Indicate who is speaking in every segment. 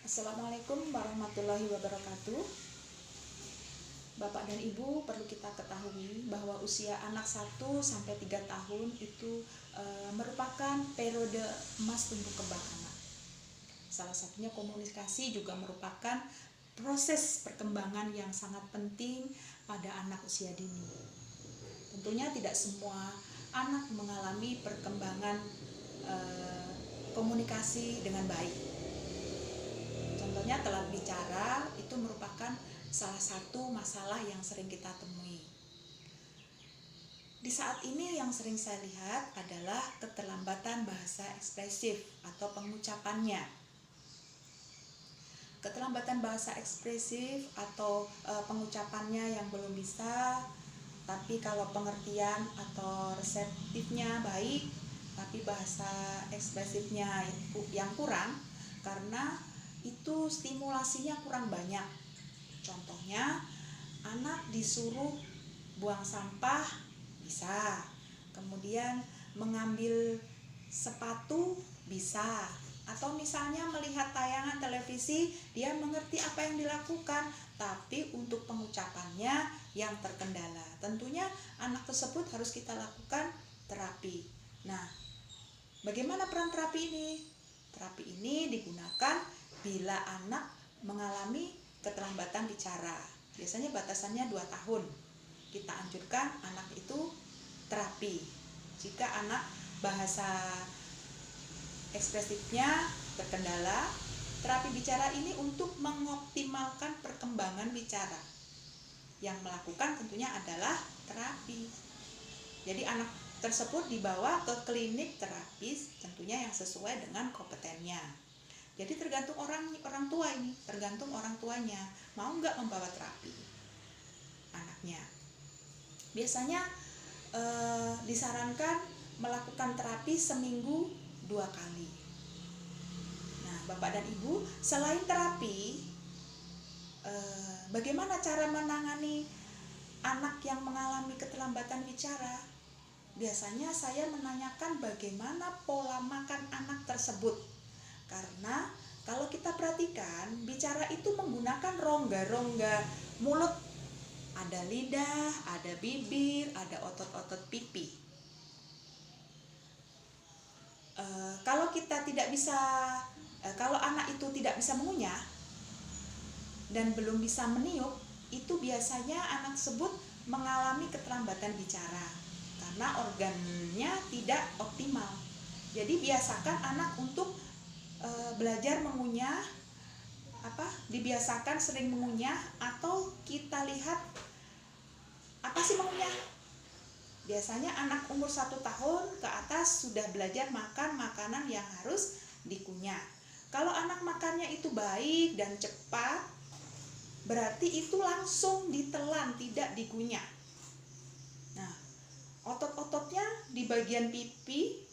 Speaker 1: Assalamualaikum warahmatullahi wabarakatuh. Bapak dan Ibu, perlu kita ketahui bahwa usia anak 1-3 tahun itu merupakan periode emas tumbuh kembang anak. Salah satunya komunikasi juga merupakan proses perkembangan yang sangat penting pada anak usia dini. Tentunya tidak semua anak mengalami perkembangan komunikasi dengan baik. Contohnya telat bicara itu merupakan salah satu masalah yang sering kita temui. Di saat ini yang sering saya lihat adalah keterlambatan bahasa ekspresif atau pengucapannya. Keterlambatan bahasa ekspresif atau pengucapannya yang belum bisa, tapi kalau pengertian atau reseptifnya baik, tapi bahasa ekspresifnya yang kurang karena itu stimulasinya kurang banyak. Contohnya, anak disuruh buang sampah bisa, kemudian mengambil sepatu bisa, atau misalnya melihat tayangan televisi, dia mengerti apa yang dilakukan, tapi untuk pengucapannya yang terkendala. Tentunya anak tersebut harus kita lakukan terapi. Nah, bagaimana peran terapi ini? Terapi ini digunakan bila anak mengalami keterlambatan bicara. Biasanya batasannya 2 tahun. Kita anjurkan anak itu terapi. Jika anak bahasa ekspresifnya terkendala, terapi bicara ini untuk mengoptimalkan perkembangan bicara. Yang melakukan tentunya adalah terapi. Jadi anak tersebut dibawa ke klinik terapis tentunya yang sesuai dengan kompetennya. Jadi tergantung orang tua ini, tergantung orang tuanya mau nggak membawa terapi anaknya. Biasanya disarankan melakukan terapi seminggu 2 kali. Nah, Bapak dan Ibu, selain terapi, bagaimana cara menangani anak yang mengalami keterlambatan bicara? Biasanya saya menanyakan bagaimana pola makan anak tersebut. Karena kalau kita perhatikan, bicara itu menggunakan rongga-rongga mulut. Ada lidah, ada bibir, ada otot-otot pipi. Kalau anak itu tidak bisa mengunyah dan belum bisa meniup, itu biasanya anak tersebut mengalami keterlambatan bicara karena organnya tidak optimal. Jadi biasakan anak untuk belajar mengunyah, dibiasakan sering mengunyah, atau kita lihat apa sih mengunyah. Biasanya anak umur 1 tahun ke atas sudah belajar makan makanan yang harus dikunyah. Kalau anak makannya itu baik dan cepat, berarti itu langsung ditelan, tidak dikunyah. Nah, otot-ototnya di bagian pipi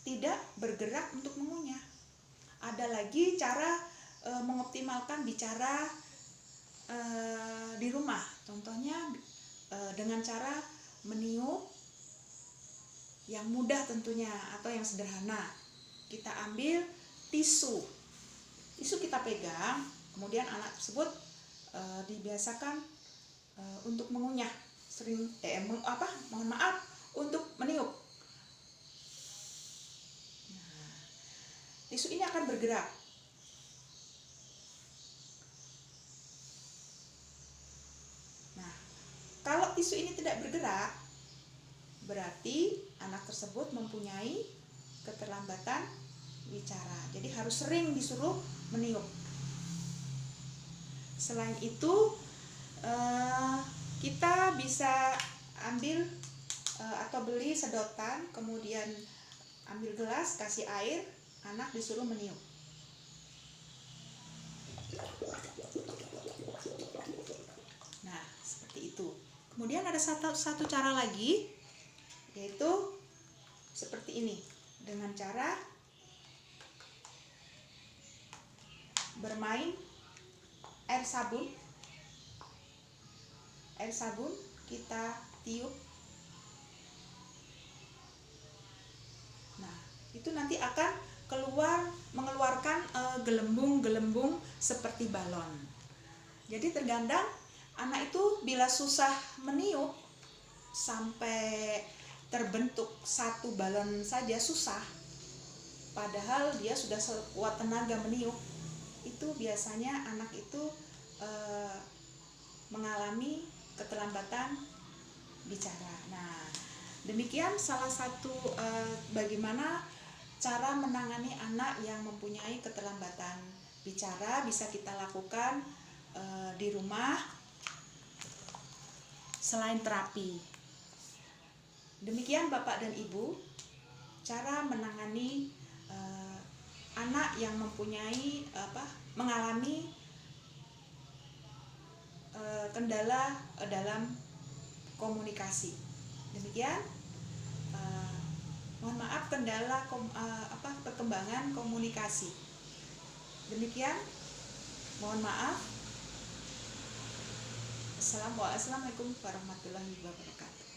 Speaker 1: tidak bergerak untuk mengunyah. Ada lagi cara mengoptimalkan bicara di rumah. Contohnya dengan cara meniup yang mudah tentunya atau yang sederhana. Kita ambil tisu kita pegang, kemudian anak tersebut dibiasakan untuk mengunyah, untuk meniup. Tisu ini akan bergerak. Nah, kalau tisu ini tidak bergerak, berarti anak tersebut mempunyai keterlambatan bicara. Jadi harus sering disuruh meniup. Selain itu, kita bisa ambil atau beli sedotan, kemudian ambil gelas, kasih air, anak disuruh meniup. Nah, seperti itu. Kemudian ada satu cara lagi, yaitu seperti ini, dengan cara bermain air sabun. Air sabun kita tiup. Nah, itu nanti akan keluar mengeluarkan gelembung-gelembung seperti balon. Jadi terkadang anak itu bila susah meniup sampai terbentuk satu balon saja susah, padahal dia sudah sekuat tenaga meniup, itu biasanya anak itu mengalami keterlambatan bicara. Nah, demikian salah satu bagaimana cara menangani anak yang mempunyai keterlambatan bicara bisa kita lakukan di rumah selain terapi. Demikian Bapak dan Ibu, cara menangani anak yang mempunyai mengalami kendala dalam komunikasi. Demikian, mohon maaf, kendala perkembangan komunikasi. Demikian, mohon maaf. Assalamualaikum warahmatullahi wabarakatuh.